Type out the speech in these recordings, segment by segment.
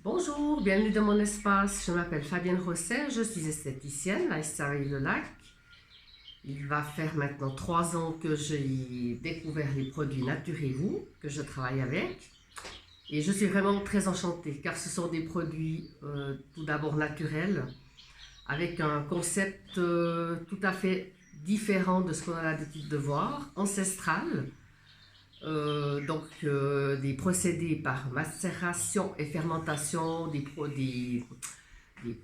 Bonjour, bienvenue dans mon espace. Je m'appelle Fabienne Rosset, je suis esthéticienne à Estavayer-le-Lac. Il va faire maintenant 3 ans que j'ai découvert les produits Naturez-vous, que je travaille avec. Et je suis vraiment très enchantée car ce sont des produits tout d'abord naturels, avec un concept tout à fait différent de ce qu'on a l'habitude de voir, ancestral. Des procédés par macération et fermentation des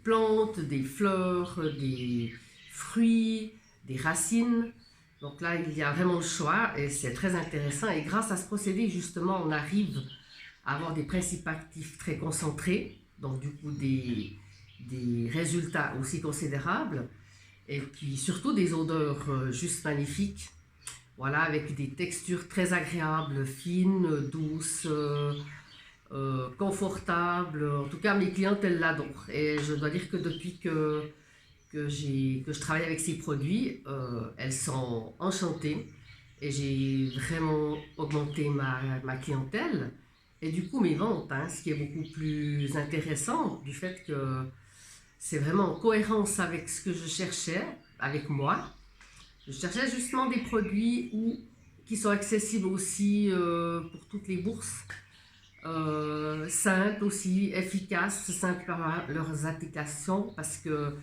plantes, des fleurs, des fruits, des racines. Donc là, il y a vraiment le choix et c'est très intéressant. Et grâce à ce procédé, justement, on arrive à avoir des principes actifs très concentrés, donc du coup des résultats aussi considérables, et puis surtout des odeurs juste magnifiques. Voilà, avec des textures très agréables, fines, douces, confortables. En tout cas, mes clientes, elles l'adorent. Et je dois dire que depuis que je travaille avec ces produits, elles sont enchantées. Et j'ai vraiment augmenté ma clientèle. Et du coup, mes ventes, hein, ce qui est beaucoup plus intéressant, du fait que c'est vraiment en cohérence avec ce que je cherchais, avec moi. Je cherchais justement des produits qui sont accessibles aussi pour toutes les bourses, simples aussi, efficaces, simples par leurs applications, parce que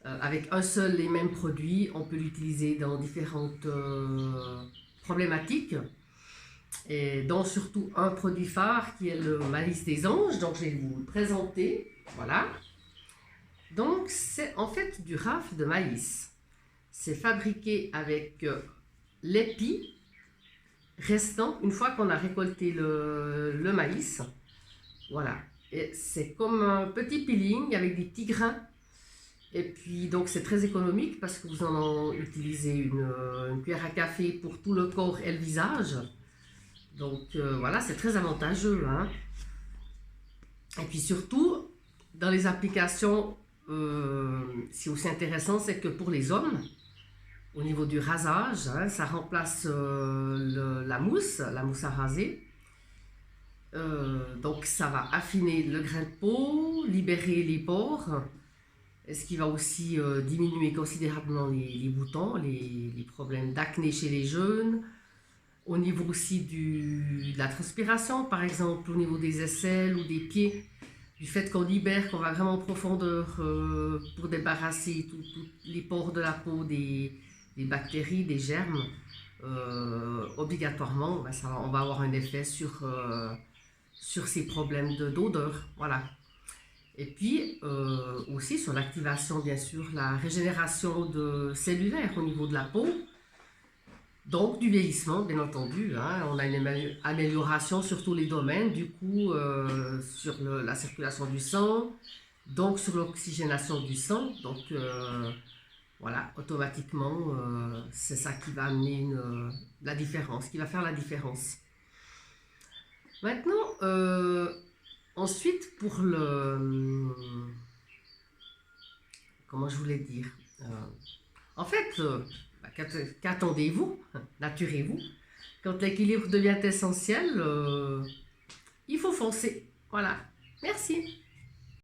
avec un seul et même produit, on peut l'utiliser dans différentes problématiques, et dont surtout un produit phare qui est le malice des anges. Donc je vais vous le présenter. Voilà. Donc c'est en fait du rafle de maïs. C'est fabriqué avec l'épi restant une fois qu'on a récolté le maïs. Voilà. Et c'est comme un petit peeling avec des petits grains. Et puis, donc, c'est très économique parce que vous en utilisez une cuillère à café pour tout le corps et le visage. Donc, voilà, c'est très avantageux, hein. Et puis surtout, dans les applications, c'est aussi intéressant, c'est que pour les hommes, au niveau du rasage, hein, ça remplace la mousse à raser. Donc ça va affiner le grain de peau, libérer les pores, ce qui va aussi diminuer considérablement les boutons, les problèmes d'acné chez les jeunes. Au niveau aussi de la transpiration, par exemple, au niveau des aisselles ou des pieds, du fait qu'on libère, qu'on va vraiment en profondeur pour débarrasser tous les pores de la peau des bactéries, des germes, obligatoirement, on va avoir un effet sur ces problèmes d'odeur. Voilà. Et puis aussi sur l'activation, bien sûr, la régénération cellulaire au niveau de la peau, donc du vieillissement, bien entendu. Hein. On a une amélioration sur tous les domaines, du coup, sur la circulation du sang, donc sur l'oxygénation du sang. Donc, voilà, automatiquement, c'est ça qui va amener la différence, qui va faire la différence. Maintenant, ensuite, pour comment je voulais dire en fait, qu'attendez-vous? Naturez-vous. Quand l'équilibre devient essentiel, il faut foncer. Voilà. Merci.